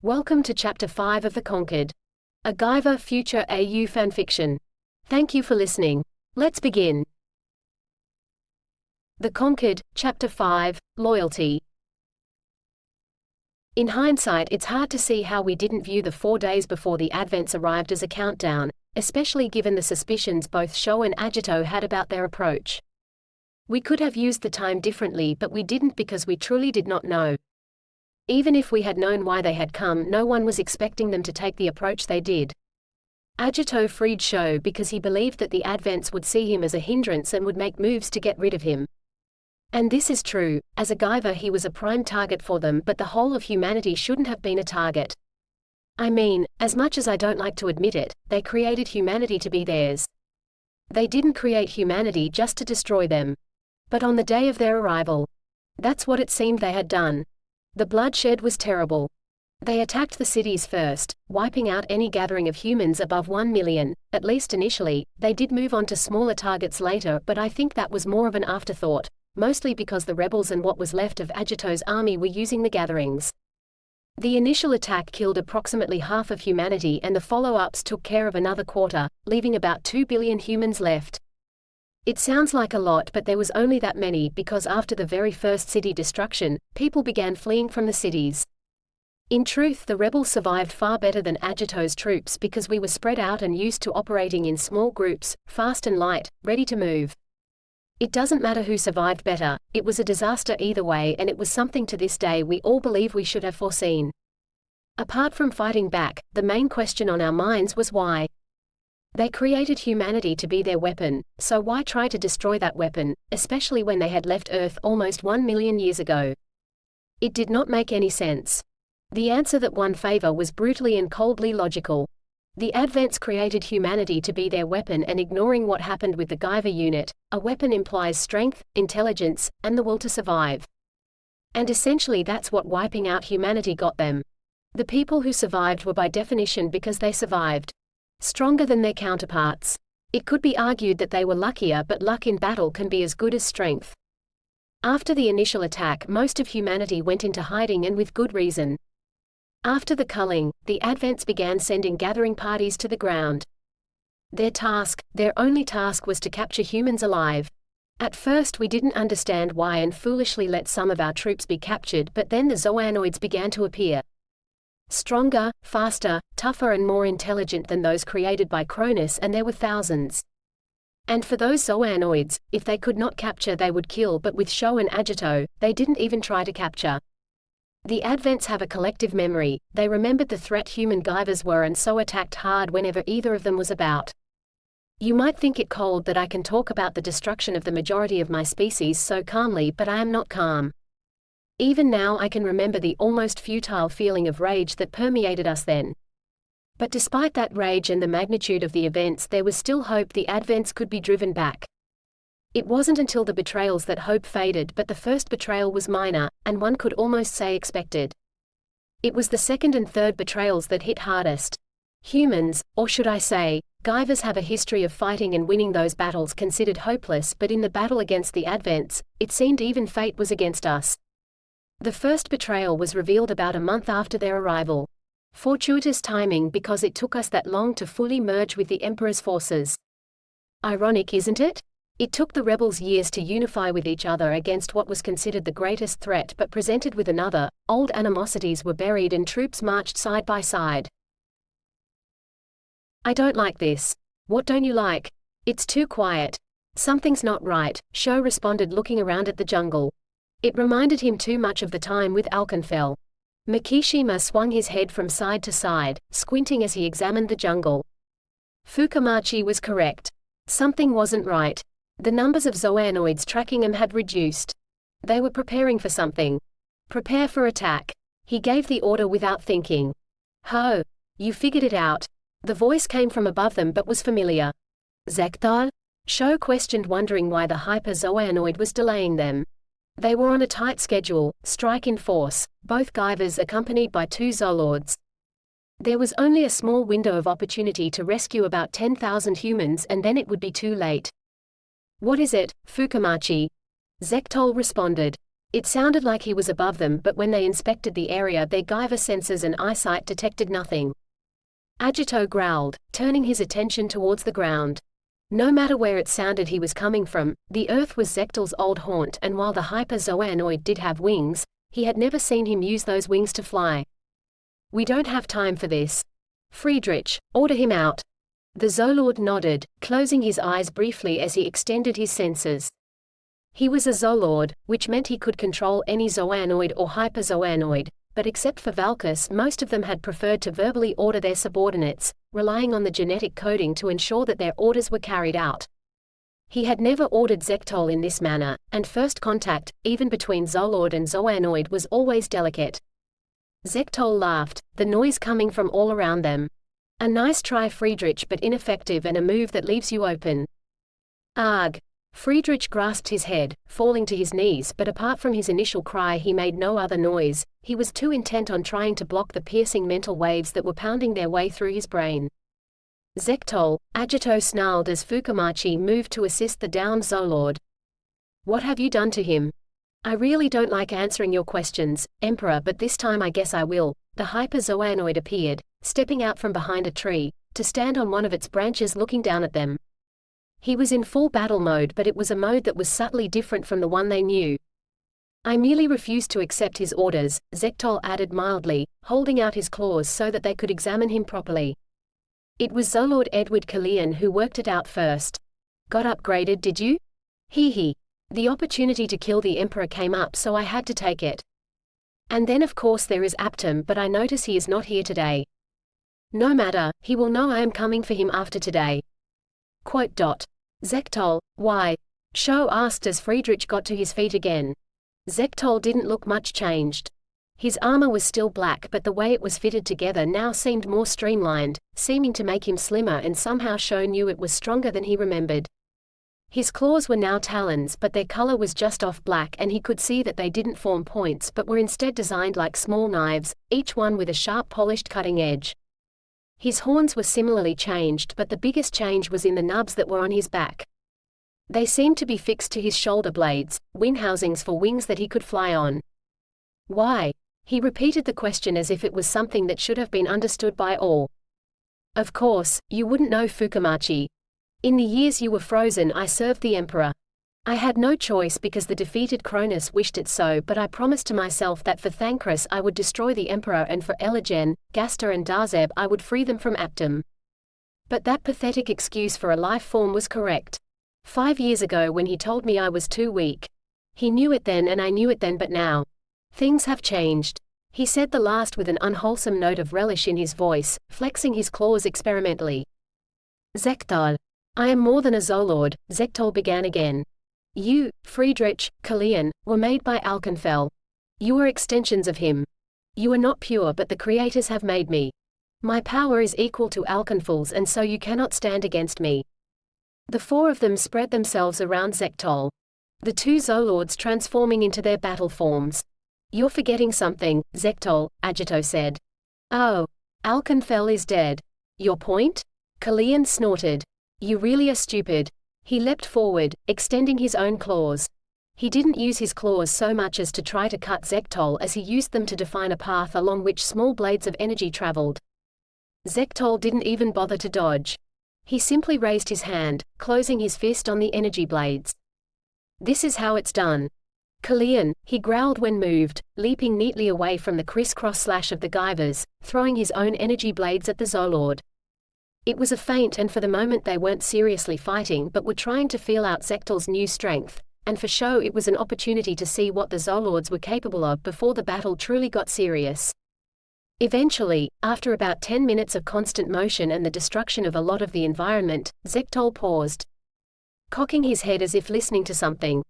Welcome to Chapter 5 of The Conquered, a Guyver future AU fanfiction. Thank you for listening. Let's begin. The Conquered, Chapter 5, Loyalty. In hindsight, it's hard to see how we didn't view the 4 days before the Advents arrived as a countdown, especially given the suspicions both Sho and Agito had about their approach. We could have used the time differently, but we didn't because we truly did not know. Even if we had known why they had come, no one was expecting them to take the approach they did. Agito freed Sho because he believed that the Advents would see him as a hindrance and would make moves to get rid of him. And this is true. As a Guyver, he was a prime target for them, but the whole of humanity shouldn't have been a target. I mean, as much as I don't like to admit it, they created humanity to be theirs. They didn't create humanity just to destroy them. But on the day of their arrival, that's what it seemed they had done. The bloodshed was terrible. They attacked the cities first, wiping out any gathering of humans above 1 million, at least initially. They did move on to smaller targets later, but I think that was more of an afterthought, mostly because the rebels and what was left of Agito's army were using the gatherings. The initial attack killed approximately half of humanity, and the follow-ups took care of another quarter, leaving about 2 billion humans left. It sounds like a lot, but there was only that many because after the very first city destruction, people began fleeing from the cities. In truth, the rebels survived far better than Agito's troops because we were spread out and used to operating in small groups, fast and light, ready to move. It doesn't matter who survived better, it was a disaster either way, and it was something to this day we all believe we should have foreseen. Apart from fighting back, the main question on our minds was why. They created humanity to be their weapon, so why try to destroy that weapon, especially when they had left Earth almost 1 million years ago? It did not make any sense. The answer that won favor was brutally and coldly logical. The Advents created humanity to be their weapon, and ignoring what happened with the Guyver unit, a weapon implies strength, intelligence, and the will to survive. And essentially that's what wiping out humanity got them. The people who survived were by definition, because they survived, stronger than their counterparts. It could be argued that they were luckier, but luck in battle can be as good as strength. After the initial attack, most of humanity went into hiding, and with good reason. After the culling, the Advents began sending gathering parties to the ground. Their only task was to capture humans alive. At first we didn't understand why and foolishly let some of our troops be captured, but then the Zoanoids began to appear. Stronger, faster, tougher and more intelligent than those created by Cronus, and there were thousands. And for those Zoanoids, if they could not capture they would kill, but with Sho and Agito, they didn't even try to capture. The Advents have a collective memory. They remembered the threat human Guyvers were and so attacked hard whenever either of them was about. You might think it cold that I can talk about the destruction of the majority of my species so calmly, but I am not calm. Even now I can remember the almost futile feeling of rage that permeated us then. But despite that rage and the magnitude of the events, there was still hope the Advents could be driven back. It wasn't until the betrayals that hope faded, but the first betrayal was minor, and one could almost say expected. It was the second and third betrayals that hit hardest. Humans, or should I say, Guyvers, have a history of fighting and winning those battles considered hopeless, but in the battle against the Advents, it seemed even fate was against us. The first betrayal was revealed about a month after their arrival. Fortuitous timing, because it took us that long to fully merge with the Emperor's forces. Ironic, isn't it? It took the rebels years to unify with each other against what was considered the greatest threat, but presented with another, old animosities were buried and troops marched side by side. I don't like this. What don't you like? It's too quiet. Something's not right, Sho responded, looking around at the jungle. It reminded him too much of the time with Alkenfell. Mikishima swung his head from side to side, squinting as he examined the jungle. Fukamachi was correct. Something wasn't right. The numbers of Zoanoids tracking him had reduced. They were preparing for something. Prepare for attack. He gave the order without thinking. Ho! You figured it out. The voice came from above them but was familiar. Zekdal? Sho questioned, wondering why the hyper-Zoanoid was delaying them. They were on a tight schedule, strike in force, both Guyvers accompanied by 2 Zolords. There was only a small window of opportunity to rescue about 10,000 humans, and then it would be too late. What is it, Fukamachi? Zektol responded. It sounded like he was above them, but when they inspected the area, their Guyver sensors and eyesight detected nothing. Agito growled, turning his attention towards the ground. No matter where it sounded he was coming from, the Earth was Zechtel's old haunt, and while the hyper-zoanoid did have wings, he had never seen him use those wings to fly. We don't have time for this. Friedrich, order him out. The Zoolord nodded, closing his eyes briefly as he extended his senses. He was a Zoolord, which meant he could control any zoanoid or hyper-zoanoid, but except for Valkus, most of them had preferred to verbally order their subordinates, relying on the genetic coding to ensure that their orders were carried out. He had never ordered Zechtel in this manner, and first contact, even between Zoolord and zoanoid, was always delicate. Zechtel laughed, the noise coming from all around them. A nice try, Friedrich, but ineffective, and a move that leaves you open. Arg! Friedrich grasped his head, falling to his knees, but apart from his initial cry he made no other noise. He was too intent on trying to block the piercing mental waves that were pounding their way through his brain. Zechtel, Agito snarled as Fukumachi moved to assist the downed Zoolord. What have you done to him? I really don't like answering your questions, Emperor, but this time I guess I will. The hyper-zoanoid appeared, stepping out from behind a tree, to stand on one of its branches looking down at them. He was in full battle mode, but it was a mode that was subtly different from the one they knew. I merely refused to accept his orders, Zechtel added mildly, holding out his claws so that they could examine him properly. It was Zoolord Edward Kalian who worked it out first. Got upgraded, did you? Hee. The opportunity to kill the Emperor came up, so I had to take it. And then of course there is Aptum, but I notice he is not here today. No matter, he will know I am coming for him after today. Zechtel, why? Sho asked as Friedrich got to his feet again. Zechtel didn't look much changed. His armor was still black, but the way it was fitted together now seemed more streamlined, seeming to make him slimmer, and somehow Sho knew it was stronger than he remembered. His claws were now talons, but their color was just off black, and he could see that they didn't form points but were instead designed like small knives, each one with a sharp polished cutting edge. His horns were similarly changed, but the biggest change was in the nubs that were on his back. They seemed to be fixed to his shoulder blades, wing housings for wings that he could fly on. Why? He repeated the question as if it was something that should have been understood by all. Of course, you wouldn't know, Fukumachi. In the years you were frozen I served the Emperor. I had no choice because the defeated Cronus wished it so, but I promised to myself that for Thancred I would destroy the Emperor, and for Eligen, Gaster and Darzeb I would free them from Aptum. But that pathetic excuse for a life form was correct. 5 years ago when he told me I was too weak. He knew it then and I knew it then, but now. Things have changed. He said the last with an unwholesome note of relish in his voice, flexing his claws experimentally. Zechtel. I am more than a Zoolord, Zechtel began again. You, Friedrich, Kalian, were made by Alkenfell. You are extensions of him. You are not pure, but the creators have made me. My power is equal to Alkenfell's, and so you cannot stand against me. The four of them spread themselves around Zechtel. The two Zoolords transforming into their battle forms. You're forgetting something, Zechtel, Agito said. Oh. Alkenfell is dead. Your point? Kalian snorted. You really are stupid. He leapt forward, extending his own claws. He didn't use his claws so much as to try to cut Zechtel, as he used them to define a path along which small blades of energy traveled. Zechtel didn't even bother to dodge. He simply raised his hand, closing his fist on the energy blades. This is how it's done. Kalian, he growled when moved, leaping neatly away from the criss-cross slash of the Guyvers, throwing his own energy blades at the Zoolord. It was a feint, and for the moment they weren't seriously fighting but were trying to feel out Zechtel's new strength, and for Sho it was an opportunity to see what the Zoolords were capable of before the battle truly got serious. Eventually, after about 10 minutes of constant motion and the destruction of a lot of the environment, Zechtel paused, cocking his head as if listening to something.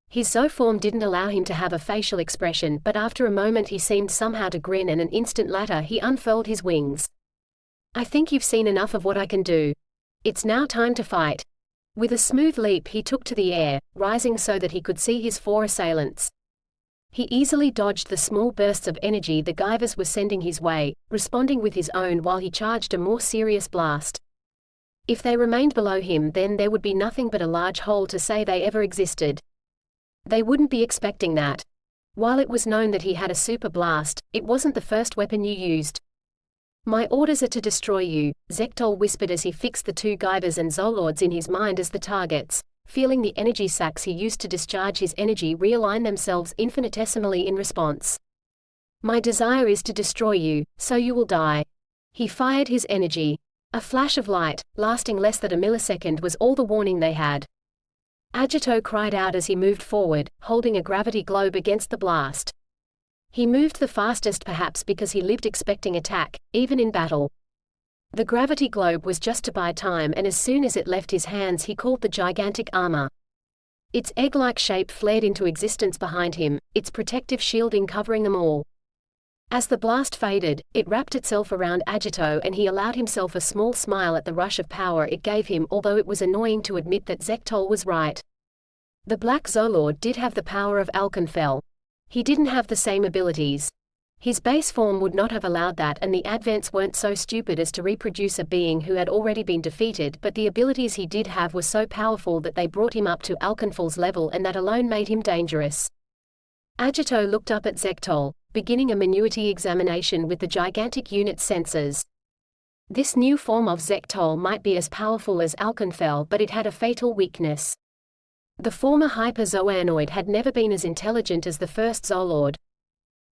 His zooform didn't allow him to have a facial expression, but after a moment he seemed somehow to grin, and an instant later he unfurled his wings. I think you've seen enough of what I can do. It's now time to fight. With a smooth leap he took to the air, rising so that he could see his four assailants. He easily dodged the small bursts of energy the Guyvers were sending his way, responding with his own while he charged a more serious blast. If they remained below him, then there would be nothing but a large hole to say they ever existed. They wouldn't be expecting that. While it was known that he had a super blast, it wasn't the first weapon you used. My orders are to destroy you, Zectol whispered as he fixed the two Guyvers and Zolords in his mind as the targets, feeling the energy sacs he used to discharge his energy realign themselves infinitesimally in response. My desire is to destroy you, so you will die. He fired his energy. A flash of light, lasting less than a millisecond, was all the warning they had. Agito cried out as he moved forward, holding a gravity globe against the blast. He moved the fastest perhaps because he lived expecting attack, even in battle. The gravity globe was just to buy time, and as soon as it left his hands he called the gigantic armor. Its egg-like shape flared into existence behind him, its protective shielding covering them all. As the blast faded, it wrapped itself around Agito and he allowed himself a small smile at the rush of power it gave him, although it was annoying to admit that Zectol was right. The Black Zolord did have the power of Alkenfell. He didn't have the same abilities. His base form would not have allowed that, and the Advents weren't so stupid as to reproduce a being who had already been defeated, but the abilities he did have were so powerful that they brought him up to Alkenfell's level, and that alone made him dangerous. Agito looked up at Zectol, beginning a minuity examination with the gigantic unit's sensors. This new form of Zectol might be as powerful as Alkenfell, but it had a fatal weakness. The former hyper-zoanoid had never been as intelligent as the first Zolord.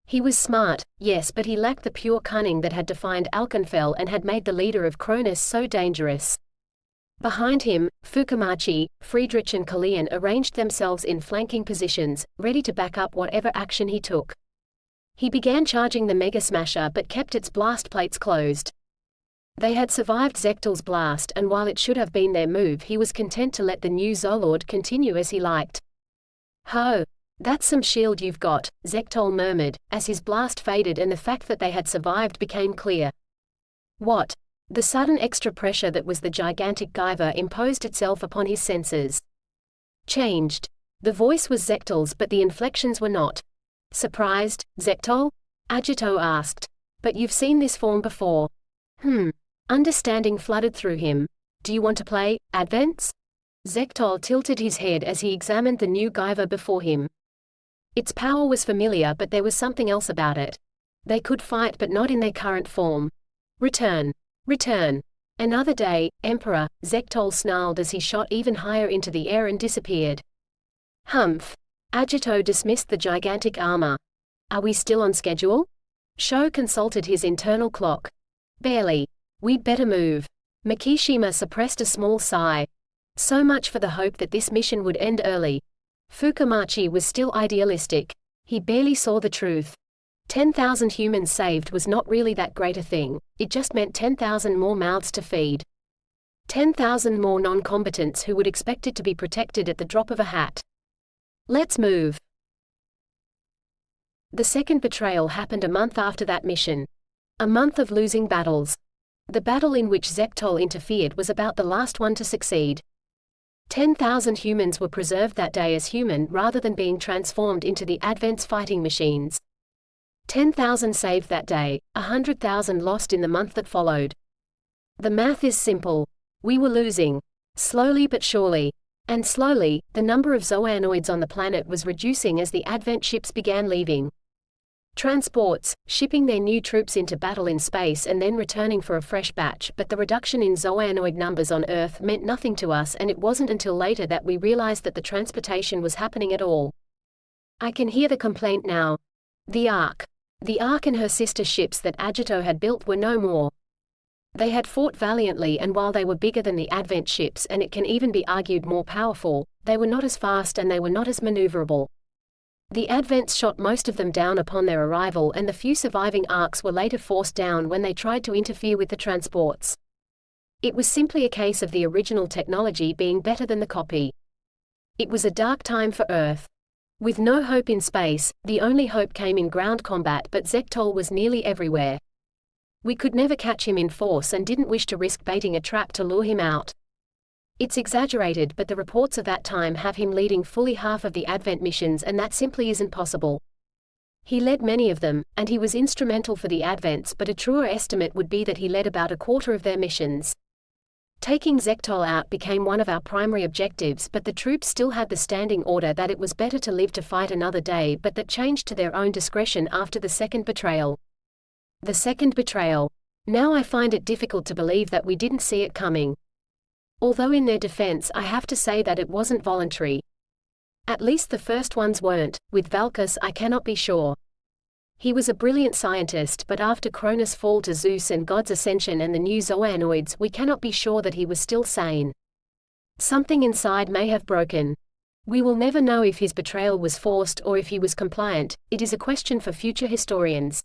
He was smart, yes, but he lacked the pure cunning that had defined Alkenfell and had made the leader of Cronus so dangerous. Behind him, Fukumachi, Friedrich and Kalian arranged themselves in flanking positions, ready to back up whatever action he took. He began charging the Mega Smasher but kept its blast plates closed. They had survived Zectol's blast, and while it should have been their move, he was content to let the new Zolord continue as he liked. Ho! That's some shield you've got, Zectol murmured, as his blast faded and the fact that they had survived became clear. What? The sudden extra pressure that was the gigantic Guyver imposed itself upon his senses. Changed. The voice was Zectol's, but the inflections were not. Surprised, Zectol? Agito asked. But you've seen this form before. Understanding flooded through him. Do you want to play, Advents? Zectol tilted his head as he examined the new Guyver before him. Its power was familiar, but there was something else about it. They could fight, but not in their current form. Return. Return. Another day, Emperor, Zectol snarled as he shot even higher into the air and disappeared. Humph. Agito dismissed the gigantic armor. Are we still on schedule? Sho consulted his internal clock. Barely. We'd better move. Mikishima suppressed a small sigh. So much for the hope that this mission would end early. Fukumachi was still idealistic. He barely saw the truth. 10,000 humans saved was not really that great a thing, it just meant 10,000 more mouths to feed. 10,000 more non-combatants who would expect it to be protected at the drop of a hat. Let's move. The second betrayal happened a month after that mission. A month of losing battles. The battle in which Zectol interfered was about the last one to succeed. 10,000 humans were preserved that day as human rather than being transformed into the Advent's fighting machines. 10,000 saved that day, 100,000 lost in the month that followed. The math is simple. We were losing. Slowly but surely. And slowly, the number of zoanoids on the planet was reducing as the Advent ships began leaving. Transports, shipping their new troops into battle in space and then returning for a fresh batch, but the reduction in zoanoid numbers on Earth meant nothing to us, and it wasn't until later that we realized that the transportation was happening at all. I can hear the complaint now. The Ark. The Ark and her sister ships that Agito had built were no more. They had fought valiantly, and while they were bigger than the Advent ships and it can even be argued more powerful, they were not as fast and they were not as maneuverable. The Advents shot most of them down upon their arrival, and the few surviving Arks were later forced down when they tried to interfere with the transports. It was simply a case of the original technology being better than the copy. It was a dark time for Earth. With no hope in space, the only hope came in ground combat, but Zectol was nearly everywhere. We could never catch him in force and didn't wish to risk baiting a trap to lure him out. It's exaggerated, but the reports of that time have him leading fully half of the Advent missions, and that simply isn't possible. He led many of them, and he was instrumental for the Advents, but a truer estimate would be that he led about a quarter of their missions. Taking Zektol out became one of our primary objectives, but the troops still had the standing order that it was better to live to fight another day, but that changed to their own discretion after the second betrayal. The second betrayal. Now I find it difficult to believe that we didn't see it coming. Although in their defense I have to say that it wasn't voluntary. At least the first ones weren't. With Valkis I cannot be sure. He was a brilliant scientist, but after Cronus' fall to Zeus and God's ascension and the new Zoanoids, we cannot be sure that he was still sane. Something inside may have broken. We will never know if his betrayal was forced or if he was compliant. It is a question for future historians.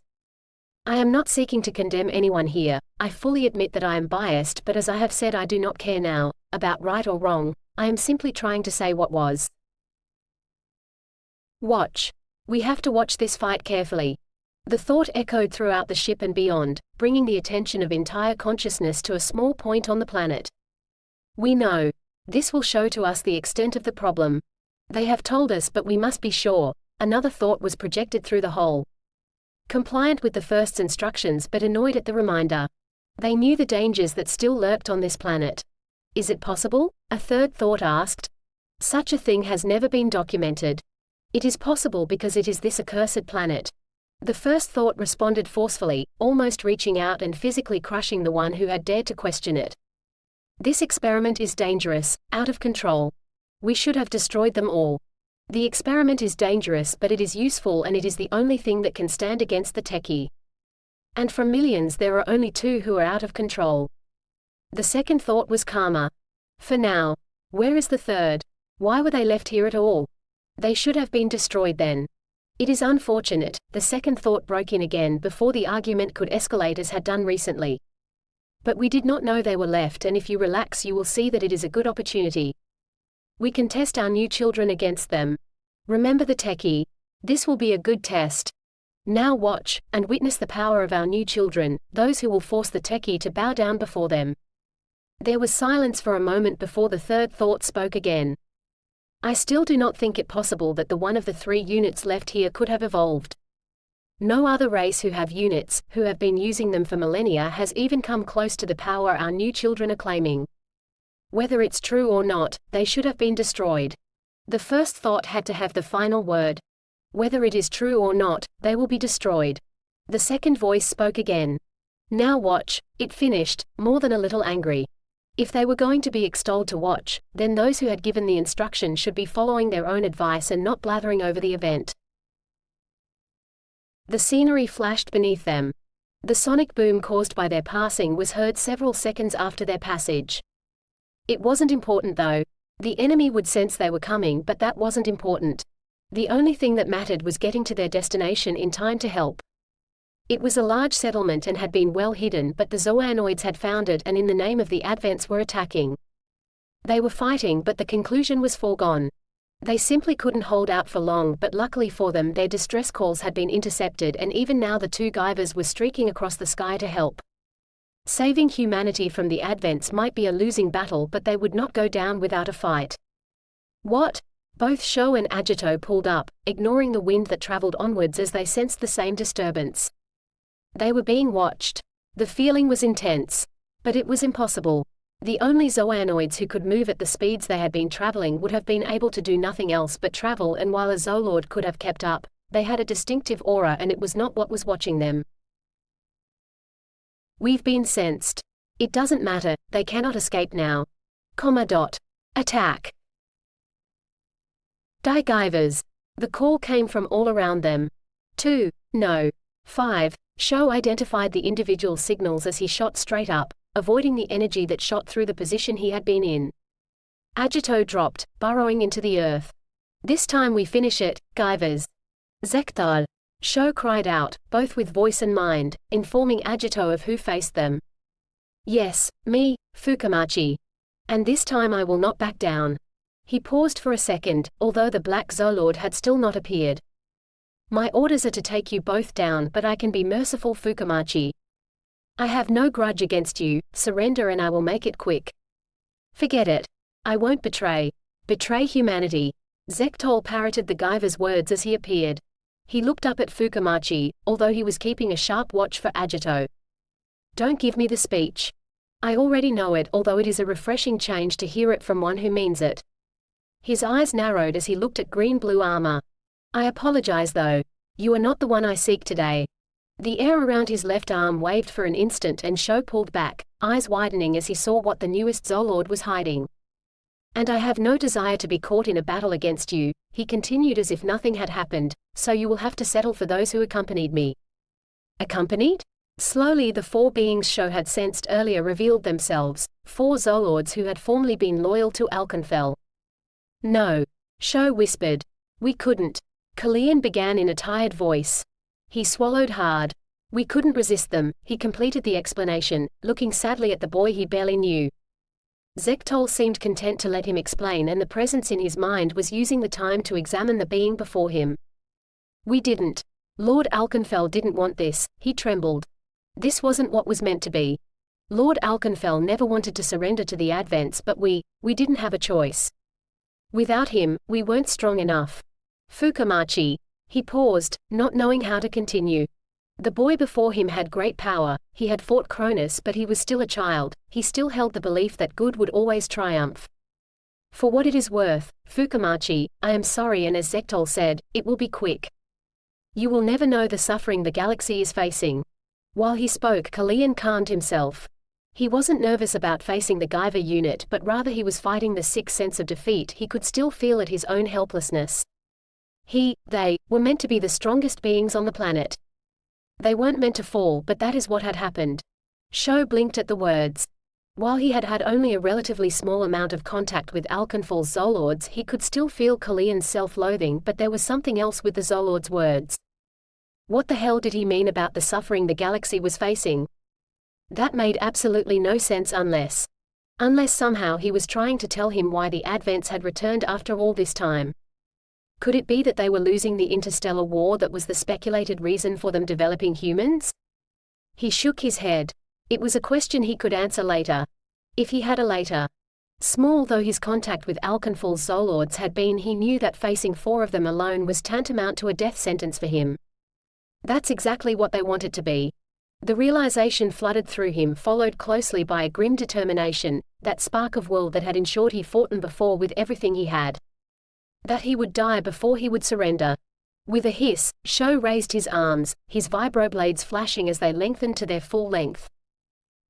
I am not seeking to condemn anyone here. I fully admit that I am biased, but as I have said, I do not care now about right or wrong. I am simply trying to say what was. Watch. We have to watch this fight carefully. The thought echoed throughout the ship and beyond, bringing the attention of entire consciousness to a small point on the planet. We know. This will show to us the extent of the problem. They have told us, but we must be sure. Another thought was projected through the hole. Compliant with the first instructions but annoyed at the reminder. They knew the dangers that still lurked on this planet. Is it possible? A third thought asked. Such a thing has never been documented. It is possible because it is this accursed planet. The first thought responded forcefully, almost reaching out and physically crushing the one who had dared to question it. This experiment is dangerous, out of control. We should have destroyed them all. The experiment is dangerous, but it is useful, and it is the only thing that can stand against the Techie. And from millions there are only two who are out of control. The second thought was calmer. For now. Where is the third? Why were they left here at all? They should have been destroyed then. It is unfortunate. The second thought broke in again before the argument could escalate as had done recently. But we did not know they were left, and if you relax you will see that it is a good opportunity. We can test our new children against them. Remember the Techie. This will be a good test. Now watch, and witness the power of our new children, those who will force the Techie to bow down before them. There was silence for a moment before the third thought spoke again. I still do not think it possible that the one of the three units left here could have evolved. No other race who have units, who have been using them for millennia, has even come close to the power our new children are claiming. Whether it's true or not, they should have been destroyed. The first thought had to have the final word. Whether it is true or not, they will be destroyed. The second voice spoke again. Now watch. It finished, more than a little angry. If they were going to be extolled to watch, then those who had given the instruction should be following their own advice and not blathering over the event. The scenery flashed beneath them. The sonic boom caused by their passing was heard several seconds after their passage. It wasn't important though. The enemy would sense they were coming, but that wasn't important. The only thing that mattered was getting to their destination in time to help. It was a large settlement and had been well hidden, but the Zoanoids had found it and in the name of the Advents were attacking. They were fighting, but the conclusion was foregone. They simply couldn't hold out for long, but luckily for them their distress calls had been intercepted, and even now the two Guyvers were streaking across the sky to help. Saving humanity from the Advents might be a losing battle, but they would not go down without a fight. What? Both Sho and Agito pulled up, ignoring the wind that traveled onwards as they sensed the same disturbance. They were being watched. The feeling was intense. But it was impossible. The only Zoanoids who could move at the speeds they had been traveling would have been able to do nothing else but travel, and while a Zoolord could have kept up, they had a distinctive aura, and it was not what was watching them. We've been sensed. It doesn't matter, they cannot escape now. Attack. Die Guyvers. The call came from all around them. 2. No. 5. Sho identified the individual signals as he shot straight up, avoiding the energy that shot through the position he had been in. Agito dropped, burrowing into the earth. This time we finish it, Guyvers. Zekthal. Sho cried out, both with voice and mind, informing Agito of who faced them. Yes, me, Fukamachi. And this time I will not back down. He paused for a second, although the Black Zoolord had still not appeared. My orders are to take you both down, but I can be merciful, Fukamachi. I have no grudge against you. Surrender and I will make it quick. Forget it. I won't betray humanity. Zekthal parroted the Guyver's words as he appeared. He looked up at Fukamachi, although he was keeping a sharp watch for Agito. Don't give me the speech. I already know it, although it is a refreshing change to hear it from one who means it. His eyes narrowed as he looked at green-blue armor. I apologize though. You are not the one I seek today. The air around his left arm waved for an instant and Sho pulled back, eyes widening as he saw what the newest Zolord was hiding. And I have no desire to be caught in a battle against you, he continued as if nothing had happened, so you will have to settle for those who accompanied me. Accompanied? Slowly the four beings Sho had sensed earlier revealed themselves, four Zolords who had formerly been loyal to Alkenfell. No. Sho whispered. We couldn't. Kalian began in a tired voice. He swallowed hard. We couldn't resist them, he completed the explanation, looking sadly at the boy he barely knew. Zektol seemed content to let him explain, and the presence in his mind was using the time to examine the being before him. We didn't. Lord Alkenfell didn't want this, he trembled. This wasn't what was meant to be. Lord Alkenfell never wanted to surrender to the Advents, but we didn't have a choice. Without him, we weren't strong enough. Fukamachi. He paused, not knowing how to continue. The boy before him had great power, he had fought Cronus, but he was still a child, he still held the belief that good would always triumph. For what it is worth, Fukamachi, I am sorry, and as Zektol said, it will be quick. You will never know the suffering the galaxy is facing. While he spoke, Kalian calmed himself. He wasn't nervous about facing the Guyver unit, but rather he was fighting the sick sense of defeat he could still feel at his own helplessness. They were meant to be the strongest beings on the planet. They weren't meant to fall, but that is what had happened. Sho blinked at the words. While he had had only a relatively small amount of contact with Alkenfell's Zolords, he could still feel Kalian's self-loathing, but there was something else with the Zolords' words. What the hell did he mean about the suffering the galaxy was facing? That made absolutely no sense unless somehow he was trying to tell him why the Advents had returned after all this time. Could it be that they were losing the interstellar war that was the speculated reason for them developing humans? He shook his head. It was a question he could answer later. If he had a later. Small though his contact with Alkenfell's Zolords had been, he knew that facing four of them alone was tantamount to a death sentence for him. That's exactly what they wanted to be. The realization flooded through him, followed closely by a grim determination, that spark of will that had ensured he fought them before with everything he had. That he would die before he would surrender. With a hiss, Sho raised his arms, his vibroblades flashing as they lengthened to their full length.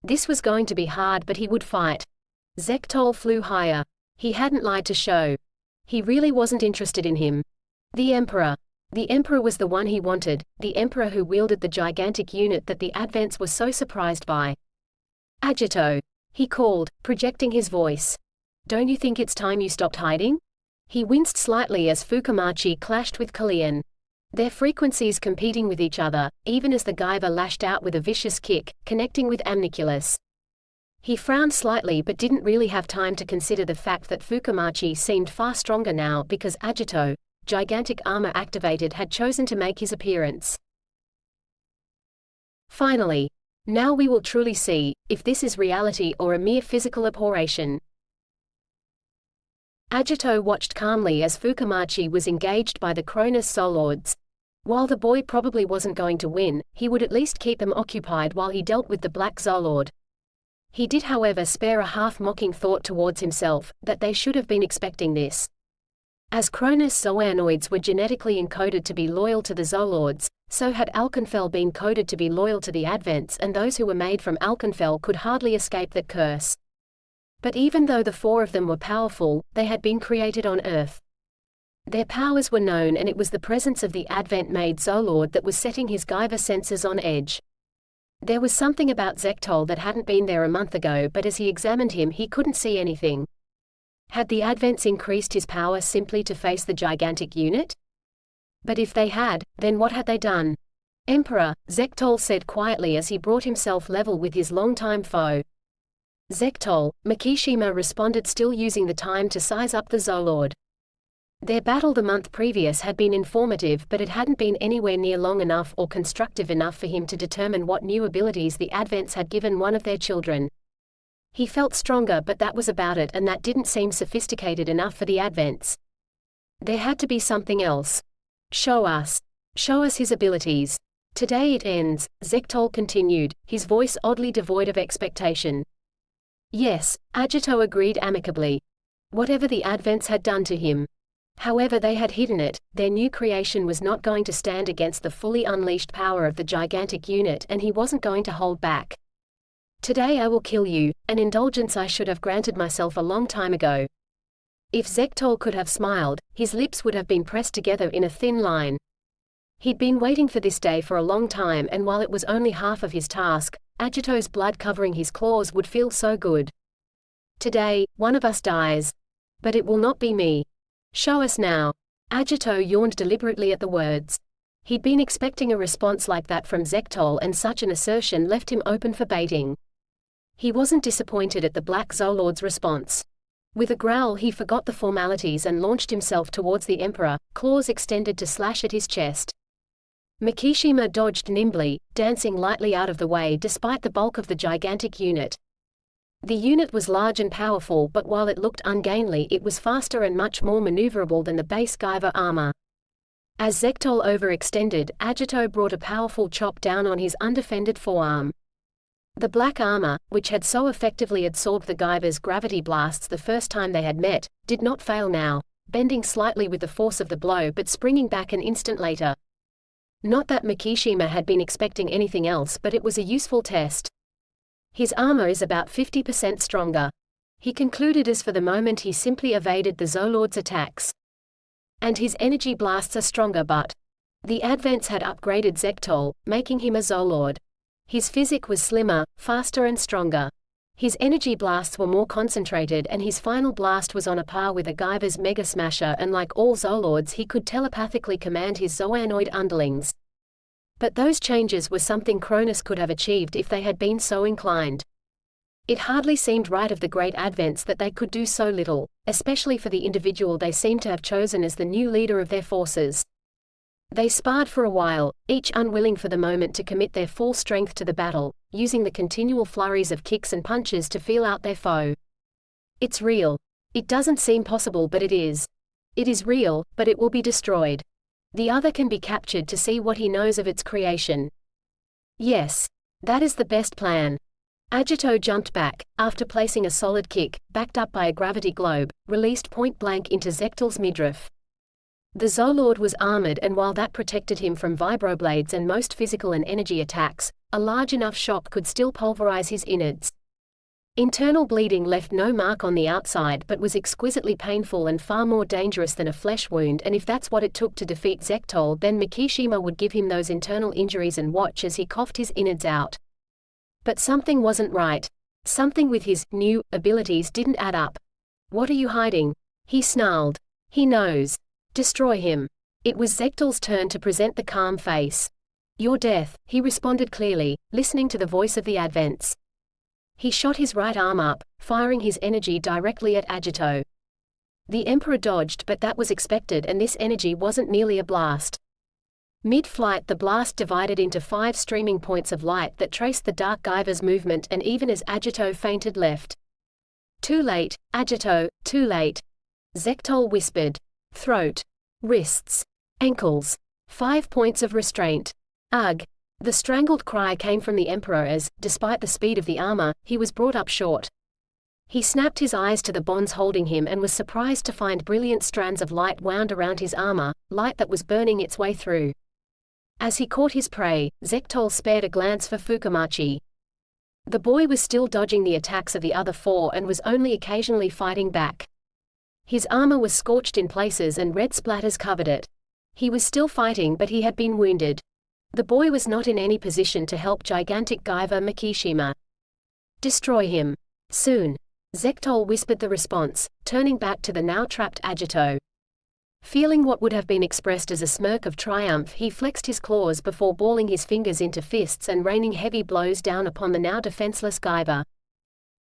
This was going to be hard, but he would fight. Zektol flew higher. He hadn't lied to Sho. He really wasn't interested in him. The Emperor. The Emperor was the one he wanted, the Emperor who wielded the gigantic unit that the Advents were so surprised by. Agito. He called, projecting his voice. Don't you think it's time you stopped hiding? He winced slightly as Fukamachi clashed with Kalian. Their frequencies competing with each other, even as the Guyver lashed out with a vicious kick, connecting with Amniculus. He frowned slightly but didn't really have time to consider the fact that Fukamachi seemed far stronger now because Agito, gigantic armor activated, had chosen to make his appearance. Finally. Now we will truly see, if this is reality or a mere physical abhorration. Agito watched calmly as Fukamachi was engaged by the Cronus Zolords. While the boy probably wasn't going to win, he would at least keep them occupied while he dealt with the Black Zolord. He did however spare a half-mocking thought towards himself, that they should have been expecting this. As Cronus Zoanoids were genetically encoded to be loyal to the Zolords, so had Alkenfell been coded to be loyal to the Advents, and those who were made from Alkenfell could hardly escape that curse. But even though the four of them were powerful, they had been created on Earth. Their powers were known, and it was the presence of the Advent-made Zolord that was setting his Guyver senses on edge. There was something about Zektol that hadn't been there a month ago, but as he examined him he couldn't see anything. Had the Advents increased his power simply to face the gigantic unit? But if they had, then what had they done? Emperor, Zektol said quietly as he brought himself level with his longtime foe. Zektol, Makishima responded, still using the time to size up the Zolord. Their battle the month previous had been informative, but it hadn't been anywhere near long enough or constructive enough for him to determine what new abilities the Advents had given one of their children. He felt stronger, but that was about it, and that didn't seem sophisticated enough for the Advents. There had to be something else. Show us his abilities. Today it ends, Zektol continued, his voice oddly devoid of expectation. Yes, Agito agreed amicably. Whatever the Advents had done to him. However they had hidden it, their new creation was not going to stand against the fully unleashed power of the gigantic unit, and he wasn't going to hold back. Today I will kill you, an indulgence I should have granted myself a long time ago. If Zektol could have smiled, his lips would have been pressed together in a thin line. He'd been waiting for this day for a long time, and while it was only half of his task, Agito's blood covering his claws would feel so good. Today, one of us dies. But it will not be me. Show us now. Agito yawned deliberately at the words. He'd been expecting a response like that from Zektol, and such an assertion left him open for baiting. He wasn't disappointed at the Black Zolord's response. With a growl he forgot the formalities and launched himself towards the Emperor, claws extended to slash at his chest. Mikishima dodged nimbly, dancing lightly out of the way despite the bulk of the gigantic unit. The unit was large and powerful, but while it looked ungainly, it was faster and much more maneuverable than the base Guyver armor. As Zektol overextended, Agito brought a powerful chop down on his undefended forearm. The black armor, which had so effectively absorbed the Guyver's gravity blasts the first time they had met, did not fail now, bending slightly with the force of the blow but springing back an instant later. Not that Mikishima had been expecting anything else, but it was a useful test. His armor is about 50% stronger. He concluded as for the moment he simply evaded the Zolord's attacks. And his energy blasts are stronger, but the Advents had upgraded Zektol, making him a Zolord. His physique was slimmer, faster and stronger. His energy blasts were more concentrated, and his final blast was on a par with a Guyver's Mega Smasher, and like all Zolords he could telepathically command his Zoanoid underlings. But those changes were something Cronus could have achieved if they had been so inclined. It hardly seemed right of the great Advents that they could do so little, especially for the individual they seemed to have chosen as the new leader of their forces. They sparred for a while, each unwilling for the moment to commit their full strength to the battle, using the continual flurries of kicks and punches to feel out their foe. It's real. It doesn't seem possible, but it is. It is real, but it will be destroyed. The other can be captured to see what he knows of its creation. Yes. That is the best plan. Agito jumped back, after placing a solid kick, backed up by a gravity globe, released point blank into Zektol's midriff. The Zolord was armored, and while that protected him from vibroblades and most physical and energy attacks, a large enough shock could still pulverize his innards. Internal bleeding left no mark on the outside but was exquisitely painful and far more dangerous than a flesh wound, and if that's what it took to defeat Zektol, then Mikishima would give him those internal injuries and watch as he coughed his innards out. But something wasn't right. Something with his new abilities didn't add up. What are you hiding? He snarled. He knows. Destroy him. It was Zektol's turn to present the calm face. Your death, he responded clearly, listening to the voice of the Advents. He shot his right arm up, firing his energy directly at Agito. The Emperor dodged, but that was expected, and this energy wasn't merely a blast. Mid-flight the blast divided into 5 streaming points of light that traced the Dark Guyver's movement, and even as Agito fainted left. Too late, Agito, too late. Zektol whispered. Throat. Wrists. Ankles. 5 points of restraint. Ugh. The strangled cry came from the Emperor as, despite the speed of the armor, he was brought up short. He snapped his eyes to the bonds holding him and was surprised to find brilliant strands of light wound around his armor, light that was burning its way through. As he caught his prey, Zektol spared a glance for Fukamachi. The boy was still dodging the attacks of the other 4 and was only occasionally fighting back. His armor was scorched in places and red splatters covered it. He was still fighting, but he had been wounded. The boy was not in any position to help gigantic Guyver Mikishima. Destroy him. Soon. Zektol whispered the response, turning back to the now trapped Agito. Feeling what would have been expressed as a smirk of triumph, he flexed his claws before balling his fingers into fists and raining heavy blows down upon the now defenseless Guyver.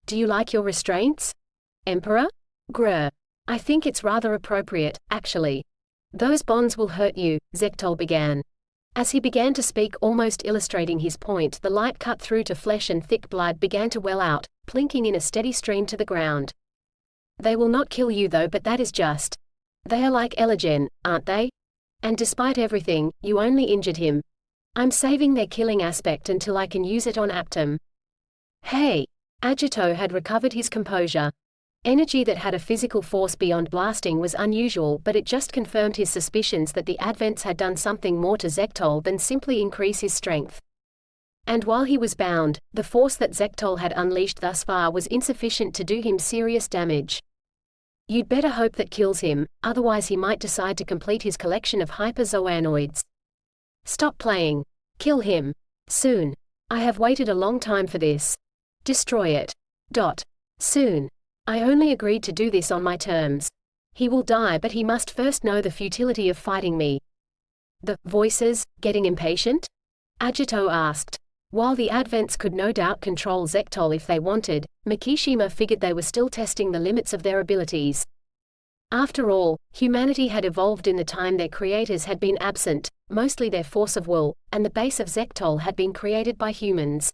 Do you like your restraints? Emperor? Grr. I think it's rather appropriate, actually. Those bonds will hurt you, Zektol began. As he began to speak, almost illustrating his point, the light cut through to flesh and thick blood began to well out, plinking in a steady stream to the ground. They will not kill you though, but that is just. They are like Eligen, aren't they? And despite everything, you only injured him. I'm saving their killing aspect until I can use it on Aptum. Hey! Agito had recovered his composure. Energy that had a physical force beyond blasting was unusual, but it just confirmed his suspicions that the advents had done something more to Zektol than simply increase his strength. And while he was bound, the force that Zektol had unleashed thus far was insufficient to do him serious damage. You'd better hope that kills him, otherwise he might decide to complete his collection of hyperzoanoids. Stop playing. Kill him. Soon. I have waited a long time for this. Destroy it. Soon. I only agreed to do this on my terms. He will die, but he must first know the futility of fighting me. The voices, getting impatient? Agito asked. While the advents could no doubt control Zektol if they wanted, Mikishima figured they were still testing the limits of their abilities. After all, humanity had evolved in the time their creators had been absent, mostly their force of will, and the base of Zektol had been created by humans.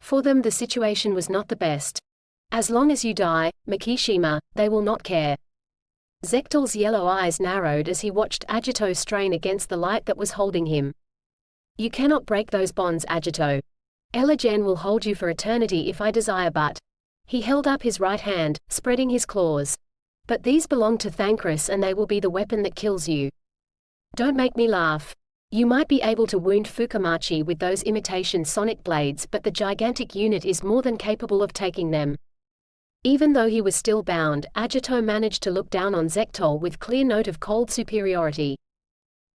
For them the situation was not the best. As long as you die, Mikishima, they will not care. Zektol's yellow eyes narrowed as he watched Agito strain against the light that was holding him. You cannot break those bonds, Agito. Elagen will hold you for eternity if I desire, but... He held up his right hand, spreading his claws. But these belong to Thancred and they will be the weapon that kills you. Don't make me laugh. You might be able to wound Fukamachi with those imitation sonic blades, but the gigantic unit is more than capable of taking them. Even though he was still bound, Agito managed to look down on Zektol with clear note of cold superiority.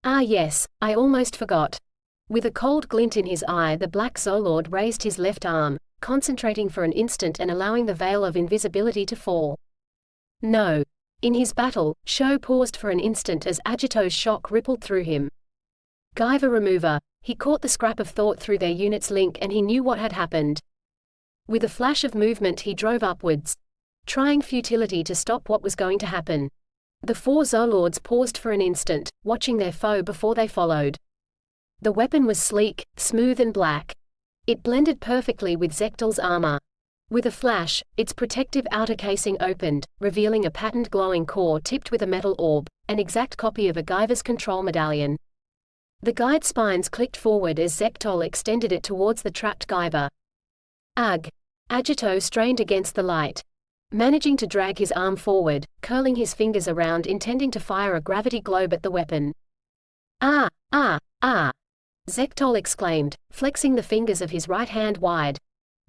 Ah yes, I almost forgot. With a cold glint in his eye, the Black Zoolord raised his left arm, concentrating for an instant and allowing the veil of invisibility to fall. No. In his battle, Sho paused for an instant as Agito's shock rippled through him. Guyver remover. He caught the scrap of thought through their unit's link and he knew what had happened. With a flash of movement he drove upwards, trying futility to stop what was going to happen. The four Zoolords paused for an instant, watching their foe before they followed. The weapon was sleek, smooth and black. It blended perfectly with Zektol's armor. With a flash, its protective outer casing opened, revealing a patterned glowing core tipped with a metal orb, an exact copy of a Guyver's control medallion. The guide spines clicked forward as Zektol extended it towards the trapped Guyver. Ugh! Agito strained against the light, managing to drag his arm forward, curling his fingers around intending to fire a gravity globe at the weapon. Ah! Ah! Ah! Zektol exclaimed, flexing the fingers of his right hand wide.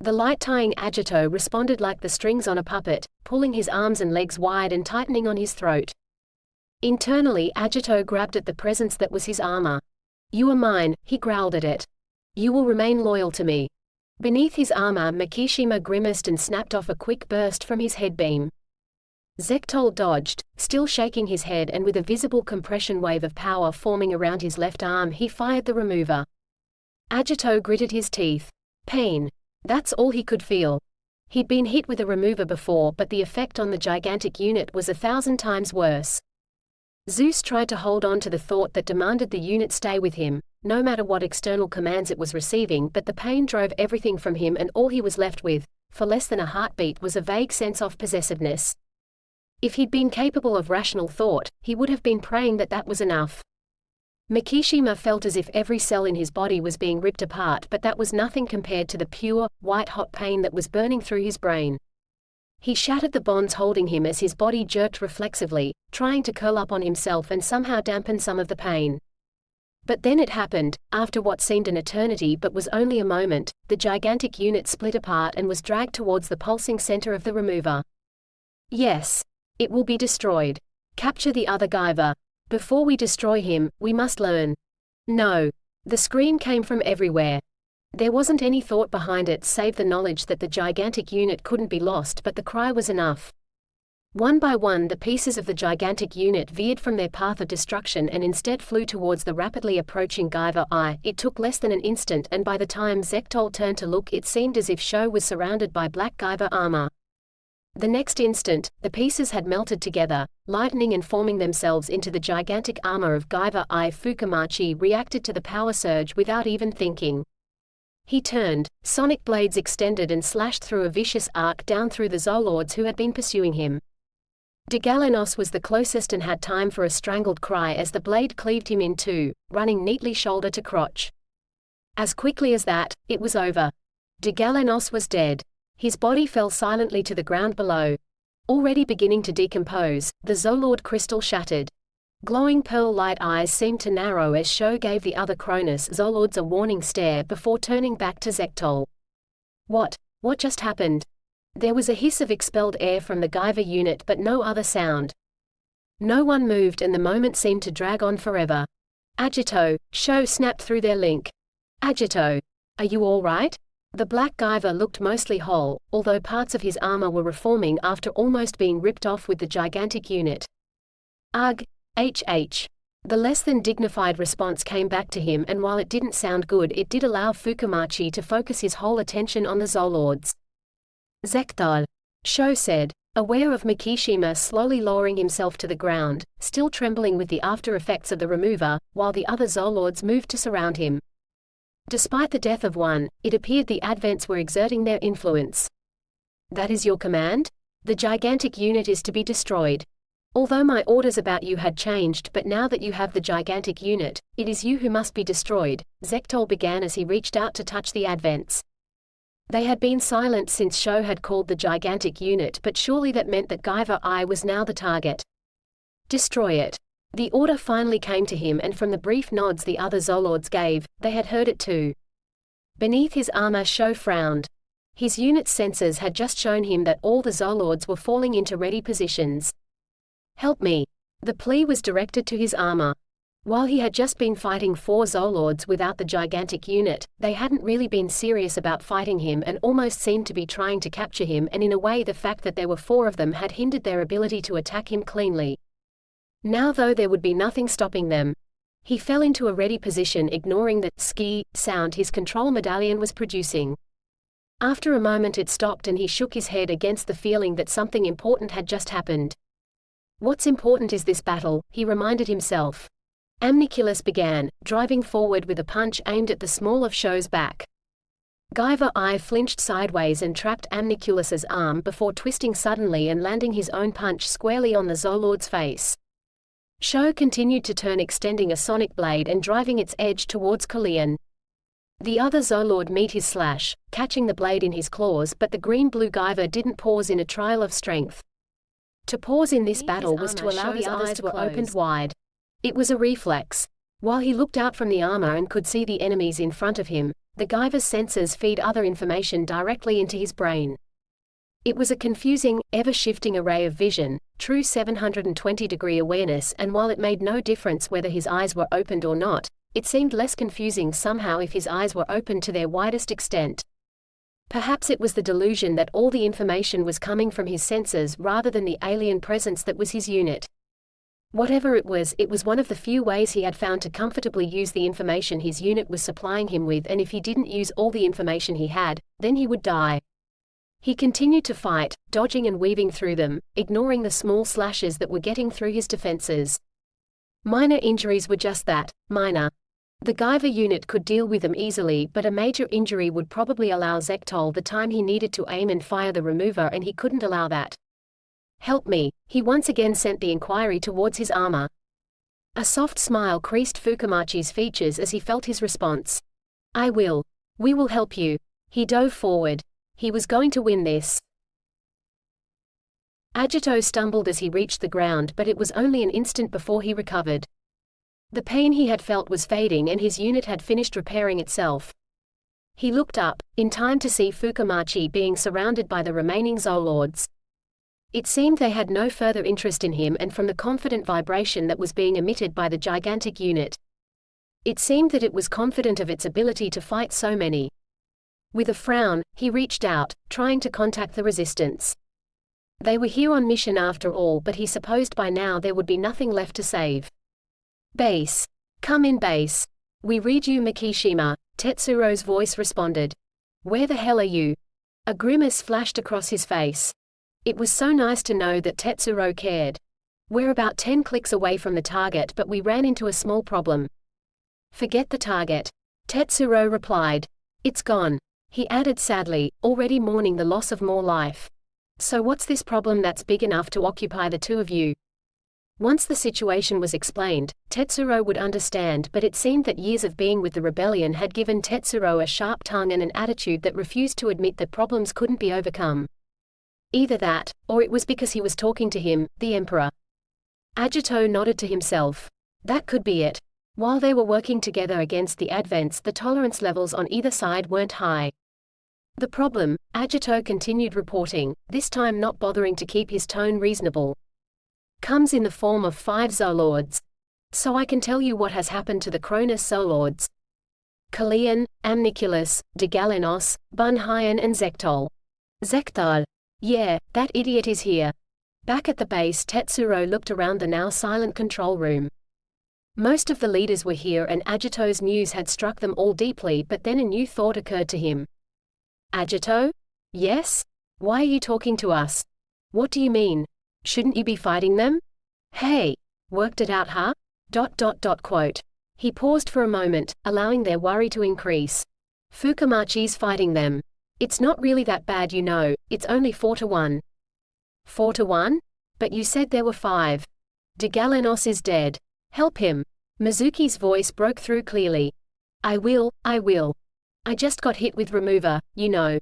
The light-tying Agito responded like the strings on a puppet, pulling his arms and legs wide and tightening on his throat. Internally, Agito grabbed at the presence that was his armor. You are mine, he growled at it. You will remain loyal to me. Beneath his armor, Mikishima grimaced and snapped off a quick burst from his headbeam. Zektol dodged, still shaking his head, and with a visible compression wave of power forming around his left arm he fired the remover. Agito gritted his teeth. Pain. That's all he could feel. He'd been hit with a remover before, but the effect on the gigantic unit was 1,000 times worse. Zeus tried to hold on to the thought that demanded the unit stay with him, no matter what external commands it was receiving, but the pain drove everything from him and all he was left with, for less than a heartbeat, was a vague sense of possessiveness. If he'd been capable of rational thought, he would have been praying that that was enough. Mikishima felt as if every cell in his body was being ripped apart, but that was nothing compared to the pure, white-hot pain that was burning through his brain. He shattered the bonds holding him as his body jerked reflexively, trying to curl up on himself and somehow dampen some of the pain. But then it happened. After what seemed an eternity but was only a moment, the gigantic unit split apart and was dragged towards the pulsing center of the remover. Yes. It will be destroyed. Capture the other Guyver. Before we destroy him, we must learn. No. The scream came from everywhere. There wasn't any thought behind it save the knowledge that the gigantic unit couldn't be lost, but the cry was enough. One by one the pieces of the gigantic unit veered from their path of destruction and instead flew towards the rapidly approaching Guyver. It took less than an instant, and by the time Zektol turned to look it seemed as if Sho was surrounded by black Guyver armor. The next instant, the pieces had melted together, lightening and forming themselves into the gigantic armor of Guyver. Fukamachi reacted to the power surge without even thinking. He turned, sonic blades extended and slashed through a vicious arc down through the Zoolords who had been pursuing him. De Galenos was the closest and had time for a strangled cry as the blade cleaved him in two, running neatly shoulder to crotch. As quickly as that, it was over. De Galenos was dead. His body fell silently to the ground below. Already beginning to decompose, the Zolord crystal shattered. Glowing pearl-light eyes seemed to narrow as Sho gave the other Cronus Zolords a warning stare before turning back to Zektol. What just happened? There was a hiss of expelled air from the Guyver unit but no other sound. No one moved and the moment seemed to drag on forever. Agito, Sho snapped through their link. Agito, are you all right? The black Guyver looked mostly whole, although parts of his armor were reforming after almost being ripped off with the gigantic unit. Ugh, HH. The less than dignified response came back to him, and while it didn't sound good, it did allow Fukumachi to focus his whole attention on the Zolords. Zektol, Sho said, aware of Mikishima slowly lowering himself to the ground, still trembling with the after effects of the remover, while the other Zolords moved to surround him. Despite the death of one, it appeared the Advents were exerting their influence. That is your command? The gigantic unit is to be destroyed. Although my orders about you had changed, but now that you have the gigantic unit, it is you who must be destroyed, Zektol began as he reached out to touch the Advents. They had been silent since Sho had called the gigantic unit, but surely that meant that Guyver I was now the target. Destroy it. The order finally came to him, and from the brief nods the other Zolords gave, they had heard it too. Beneath his armor Sho frowned. His unit's sensors had just shown him that all the Zolords were falling into ready positions. Help me. The plea was directed to his armor. While he had just been fighting 4 Zolords without the gigantic unit, they hadn't really been serious about fighting him and almost seemed to be trying to capture him, and in a way the fact that there were 4 of them had hindered their ability to attack him cleanly. Now though there would be nothing stopping them. He fell into a ready position, ignoring the ski sound his control medallion was producing. After a moment it stopped and he shook his head against the feeling that something important had just happened. What's important is this battle, he reminded himself. Amniculus began, driving forward with a punch aimed at the small of Sho's back. Guyver I flinched sideways and trapped Amniculus's arm before twisting suddenly and landing his own punch squarely on the Zolord's face. Sho continued to turn, extending a sonic blade and driving its edge towards Kalian. The other Zolord met his slash, catching the blade in his claws, but the green-blue Guyver didn't pause in a trial of strength. To pause in this battle was to allow the others to were opened wide. It was a reflex. While he looked out from the armor and could see the enemies in front of him, the Guyver's sensors feed other information directly into his brain. It was a confusing, ever-shifting array of vision, true 720-degree awareness, and while it made no difference whether his eyes were opened or not, it seemed less confusing somehow if his eyes were opened to their widest extent. Perhaps it was the delusion that all the information was coming from his senses rather than the alien presence that was his unit. Whatever it was one of the few ways he had found to comfortably use the information his unit was supplying him with, and if he didn't use all the information he had, then he would die. He continued to fight, dodging and weaving through them, ignoring the small slashes that were getting through his defenses. Minor injuries were just that, minor. The Guyver unit could deal with them easily, but a major injury would probably allow Zektol the time he needed to aim and fire the remover, and he couldn't allow that. Help me, he once again sent the inquiry towards his armor. A soft smile creased Fukumachi's features as he felt his response. I will. We will help you. He dove forward. He was going to win this. Agito stumbled as he reached the ground, but it was only an instant before he recovered. The pain he had felt was fading and his unit had finished repairing itself. He looked up, in time to see Fukumachi being surrounded by the remaining Zolords. It seemed they had no further interest in him, and from the confident vibration that was being emitted by the gigantic unit, it seemed that it was confident of its ability to fight so many. With a frown, he reached out, trying to contact the resistance. They were here on mission after all, but he supposed by now there would be nothing left to save. Base. Come in, base. We read you, Mikishima, Tetsuro's voice responded. Where the hell are you? A grimace flashed across his face. It was so nice to know that Tetsuro cared. We're about 10 clicks away from the target, but we ran into a small problem. Forget the target. Tetsuro replied. It's gone. He added sadly, already mourning the loss of more life. So what's this problem that's big enough to occupy the two of you? Once the situation was explained, Tetsuro would understand, but it seemed that years of being with the rebellion had given Tetsuro a sharp tongue and an attitude that refused to admit that problems couldn't be overcome. Either that, or it was because he was talking to him, the Emperor. Agito nodded to himself. That could be it. While they were working together against the Advents, the tolerance levels on either side weren't high. The problem, Agito continued reporting, this time not bothering to keep his tone reasonable, comes in the form of 5 Zoolords. So I can tell you what has happened to the Cronus Zoolords. Kalian, Amniculus, Digalenos, Bunhyan and Zektol. Zektal. Yeah, that idiot is here. Back at the base, Tetsuro looked around the now silent control room. Most of the leaders were here and Agito's news had struck them all deeply, but then a new thought occurred to him. Agito? Yes? Why are you talking to us? What do you mean? Shouldn't you be fighting them? Hey, worked it out, huh? ... Quote. He paused for a moment, allowing their worry to increase. Fukamachi's fighting them. It's not really that bad, you know, it's only 4-1. 4-1? But you said there were 5. Digalenos is dead. Help him. Mizuki's voice broke through clearly. I will. I just got hit with remover, you know.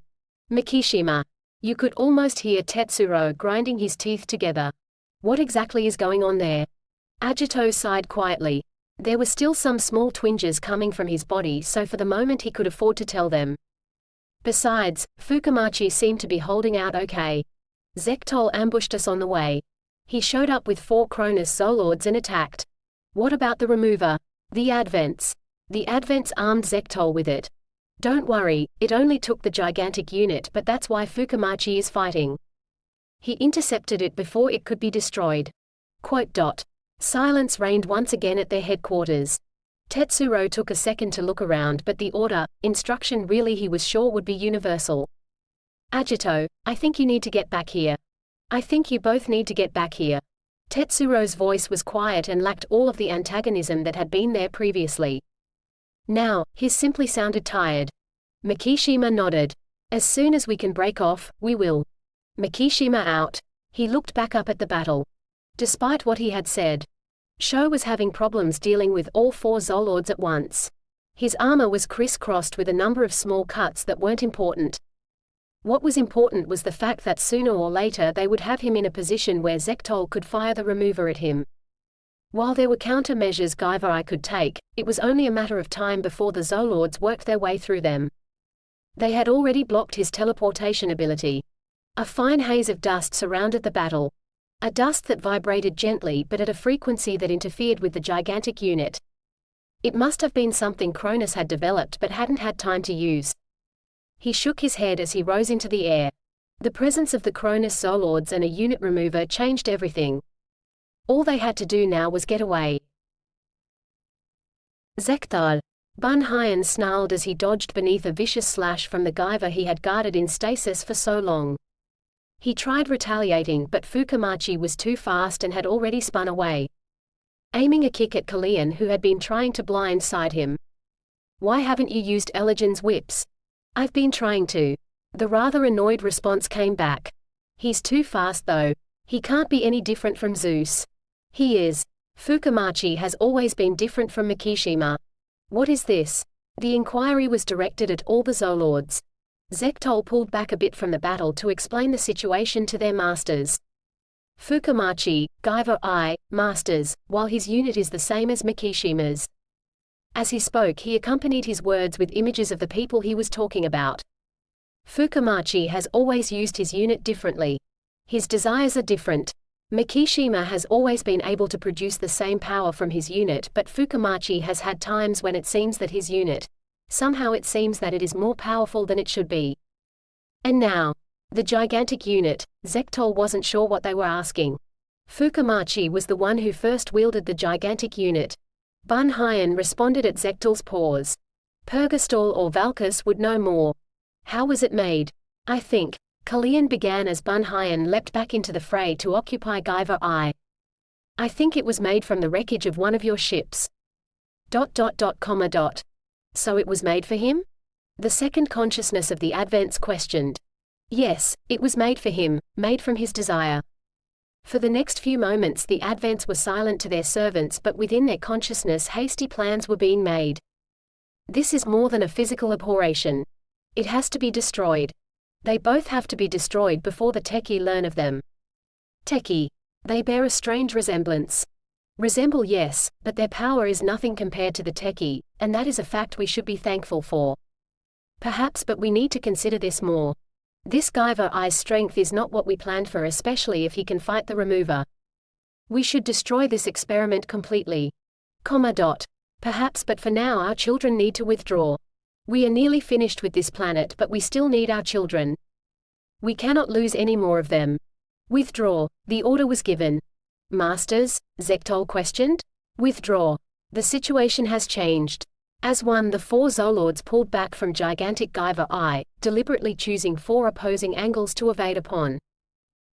Mikishima. You could almost hear Tetsuro grinding his teeth together. What exactly is going on there? Agito sighed quietly. There were still some small twinges coming from his body, so for the moment he could afford to tell them. Besides, Fukamachi seemed to be holding out okay. Zektol ambushed us on the way. He showed up with 4 Cronus Zoolords and attacked. What about the remover? The Advents. The Advents armed Zektol with it. Don't worry, it only took the gigantic unit, but that's why Fukamachi is fighting. He intercepted it before it could be destroyed. Quote. Silence reigned once again at their headquarters. Tetsuro took a second to look around, but the instruction really he was sure would be universal. Agito, I think you need to get back here. I think you both need to get back here. Tetsuro's voice was quiet and lacked all of the antagonism that had been there previously. Now, his simply sounded tired. Mikishima nodded. As soon as we can break off, we will. Mikishima out. He looked back up at the battle. Despite what he had said, Sho was having problems dealing with all 4 Zoolords at once. His armor was crisscrossed with a number of small cuts that weren't important. What was important was the fact that sooner or later they would have him in a position where Zektol could fire the remover at him. While there were countermeasures Guyver could take, it was only a matter of time before the Zoolords worked their way through them. They had already blocked his teleportation ability. A fine haze of dust surrounded the battle. A dust that vibrated gently but at a frequency that interfered with the gigantic unit. It must have been something Cronus had developed but hadn't had time to use. He shook his head as he rose into the air. The presence of the Cronus Zoolords and a unit remover changed everything. All they had to do now was get away. Zektal. Bunhyan snarled as he dodged beneath a vicious slash from the Guyver he had guarded in stasis for so long. He tried retaliating, but Fukamachi was too fast and had already spun away, aiming a kick at Kalian, who had been trying to blindside him. Why haven't you used Eligen's whips? I've been trying to. The rather annoyed response came back. He's too fast though. He can't be any different from Zeus. He is. Fukamachi has always been different from Mikishima. What is this? The inquiry was directed at all the Zoolords. Zektol pulled back a bit from the battle to explain the situation to their masters. Fukamachi, Guyver masters, while his unit is the same as Mikishima's. As he spoke, he accompanied his words with images of the people he was talking about. Fukamachi has always used his unit differently. His desires are different. Mikishima has always been able to produce the same power from his unit, but Fukamachi has had times when it seems that his unit, somehow it seems that it is more powerful than it should be. And now, the gigantic unit. Zektol wasn't sure what they were asking. Fukamachi was the one who first wielded the gigantic unit. Bunhyan responded at Zektol's pause. Purgastol or Valkus would know more. How was it made? I think. Kalian began as Bunhyan leapt back into the fray to occupy Guyver I think it was made from the wreckage of one of your ships. ... So it was made for him? The second consciousness of the Advents questioned. Yes, it was made for him, made from his desire. For the next few moments the Advents were silent to their servants, but within their consciousness hasty plans were being made. This is more than a physical abhorration. It has to be destroyed. They both have to be destroyed before the Techie learn of them. Techie. They bear a strange resemblance. Resemble, yes, but their power is nothing compared to the Techie, and that is a fact we should be thankful for. Perhaps, but we need to consider this more. This Guyver I's strength is not what we planned for, especially if he can fight the remover. We should destroy this experiment completely. Perhaps, but for now our children need to withdraw. We are nearly finished with this planet, but we still need our children. We cannot lose any more of them. Withdraw. The order was given. Masters? Zektol questioned. Withdraw. The situation has changed. As one, the four Zolords pulled back from gigantic Guyver I, deliberately choosing four opposing angles to evade upon.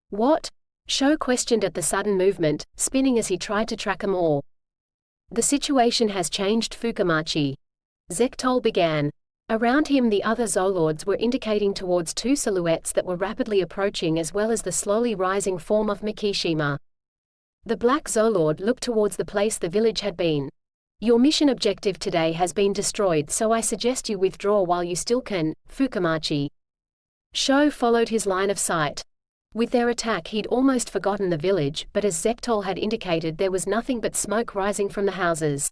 What? Sho questioned at the sudden movement, spinning as he tried to track them all. The situation has changed, Fukamachi. Zektol began. Around him the other Zolords were indicating towards two silhouettes that were rapidly approaching, as well as the slowly rising form of Mikishima. The Black Zolord looked towards the place the village had been. Your mission objective today has been destroyed, so I suggest you withdraw while you still can, Fukamachi. Sho followed his line of sight. With their attack he'd almost forgotten the village, but as Zektol had indicated there was nothing but smoke rising from the houses.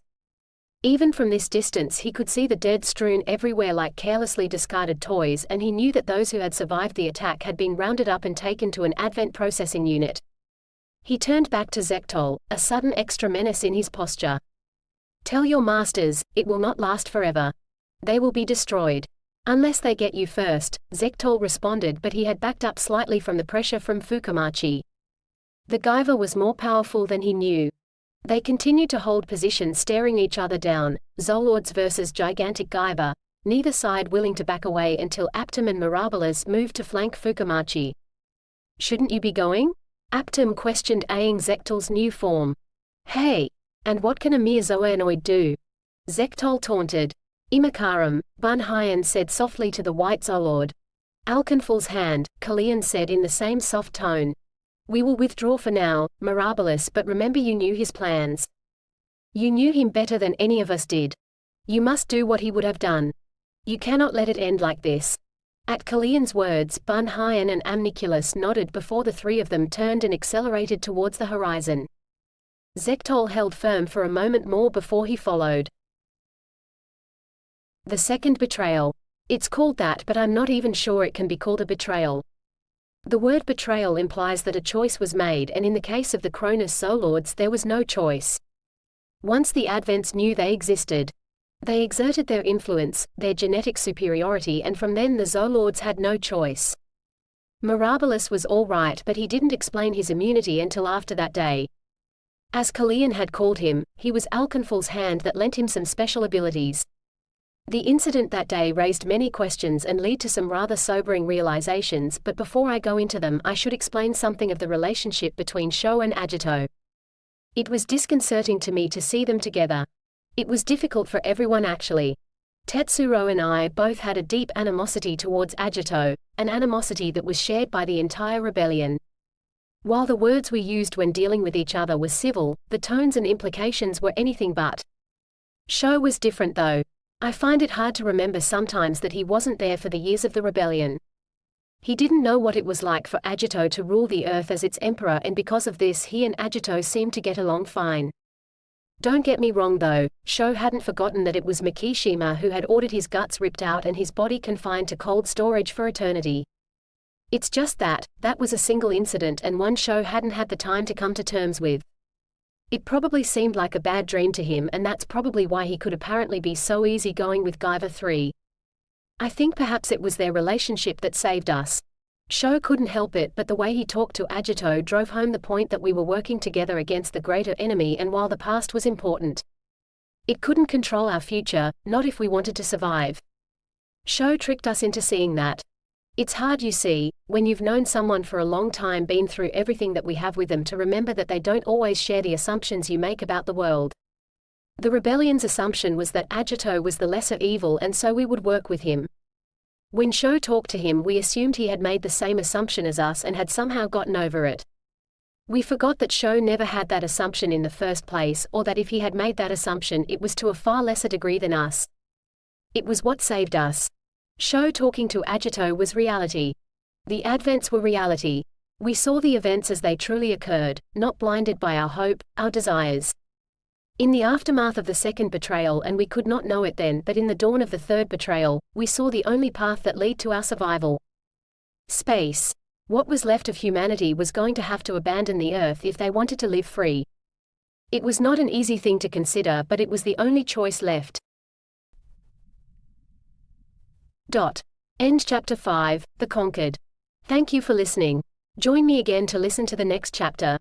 Even from this distance he could see the dead strewn everywhere like carelessly discarded toys, and he knew that those who had survived the attack had been rounded up and taken to an Advent processing unit. He turned back to Zektol, a sudden extra menace in his posture. Tell your masters, it will not last forever. They will be destroyed. Unless they get you first, Zektol responded, but he had backed up slightly from the pressure from Fukamachi. The Guyver was more powerful than he knew. They continued to hold position, staring each other down, Zolords versus gigantic Guyver, neither side willing to back away until Aptum and Mirabilis moved to flank Fukamachi. Shouldn't you be going? Aptum questioned, eyeing Zektol's new form. Hey! And what can a mere Zoanoid do? Zektol taunted. Imakaram, Bunhyan said softly to the white Zolord. Alkanful's hand, Kalian said in the same soft tone. We will withdraw for now, Mirabilis, but remember you knew his plans. You knew him better than any of us did. You must do what he would have done. You cannot let it end like this. At Kalian's words, Bunhyan and Amniculus nodded before the three of them turned and accelerated towards the horizon. Zektol held firm for a moment more before he followed. The second betrayal. It's called that, but I'm not even sure it can be called a betrayal. The word betrayal implies that a choice was made, and in the case of the Cronus Zolords there was no choice. Once the Advents knew they existed. They exerted their influence, their genetic superiority, and from then the Zolords had no choice. Mirabilis was all right, but he didn't explain his immunity until after that day. As Kalian had called him, he was Alkanful's hand that lent him some special abilities. The incident that day raised many questions and led to some rather sobering realizations, but before I go into them I should explain something of the relationship between Sho and Agito. It was disconcerting to me to see them together. It was difficult for everyone actually. Tetsuro and I both had a deep animosity towards Agito, an animosity that was shared by the entire rebellion. While the words we used when dealing with each other were civil, the tones and implications were anything but. Sho was different though. I find it hard to remember sometimes that he wasn't there for the years of the rebellion. He didn't know what it was like for Agito to rule the earth as its emperor, and because of this he and Agito seemed to get along fine. Don't get me wrong though, Sho hadn't forgotten that it was Mikishima who had ordered his guts ripped out and his body confined to cold storage for eternity. It's just that was a single incident and one Sho hadn't had the time to come to terms with. It probably seemed like a bad dream to him, and that's probably why he could apparently be so easygoing with Guyver 3. I think perhaps it was their relationship that saved us. Sho couldn't help it, but the way he talked to Agito drove home the point that we were working together against the greater enemy, and while the past was important, it couldn't control our future, not if we wanted to survive. Sho tricked us into seeing that. It's hard, you see, when you've known someone for a long time, been through everything that we have with them, to remember that they don't always share the assumptions you make about the world. The rebellion's assumption was that Agito was the lesser evil, and so we would work with him. When Sho talked to him we assumed he had made the same assumption as us and had somehow gotten over it. We forgot that Sho never had that assumption in the first place, or that if he had made that assumption it was to a far lesser degree than us. It was what saved us. Sho talking to Agito was reality. The advents were reality. We saw the events as they truly occurred, not blinded by our hope, our desires. In the aftermath of the second betrayal, and we could not know it then, but in the dawn of the third betrayal, we saw the only path that led to our survival. Space. What was left of humanity was going to have to abandon the Earth if they wanted to live free. It was not an easy thing to consider, but it was the only choice left. End chapter 5, The Conquered. Thank you for listening. Join me again to listen to the next chapter.